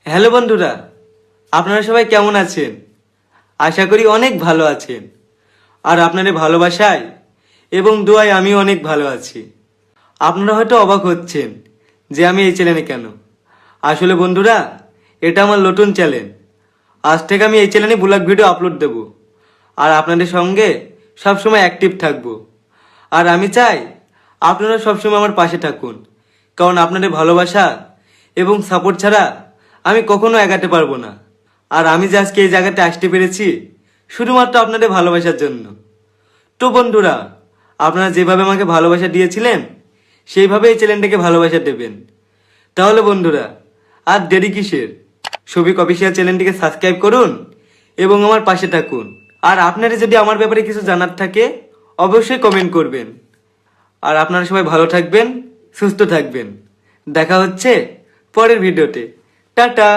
Hello বন্ধুরা, আপনারা সবাই কেমন আছেন? আশা করি অনেক ভালো আছেন। আর আপনাদের ভালোবাসায় এবং দোয়ায় আমিও অনেক ভালো আছি। আপনারা হয়তো অবাক হচ্ছেন যে আমি এই চ্যানেলে কেন। আসলে বন্ধুরা, এটা আমার নতুন চ্যানেল। আজ থেকে আমি এই চ্যানেলে ব্লগ ভিডিও আপলোড দেব। আর আপনাদের সঙ্গে সবসময় অ্যাক্টিভ থাকব। আর আমি চাই আপনারা সবসময় আমার পাশে থাকুন, কারণ আপনাদের ভালোবাসা এবং সাপোর্ট ছাড়া আমি কখনো এগাতে পারবো না। আর আমি যে আজকে এই জায়গাতে আসতে পেরেছি শুধুমাত্র আপনাদের ভালোবাসার জন্য। তো বন্ধুরা, আপনারা যেভাবে আমাকে ভালোবাসা দিয়েছিলেন সেইভাবে এই চ্যানেলটাকে ভালোবাসা দেবেন। তাহলে বন্ধুরা, আর দেরি কিসের? সবিক অফিসিয়াল চ্যানেলটিকে সাবস্ক্রাইব করুন এবং আমার পাশে থাকুন। আর আপনারা যদি আমার ব্যাপারে কিছু জানার থাকে অবশ্যই কমেন্ট করবেন। আর আপনারা সবাই ভালো থাকবেন, সুস্থ থাকবেন। দেখা হচ্ছে পরের ভিডিওতে। টাটা।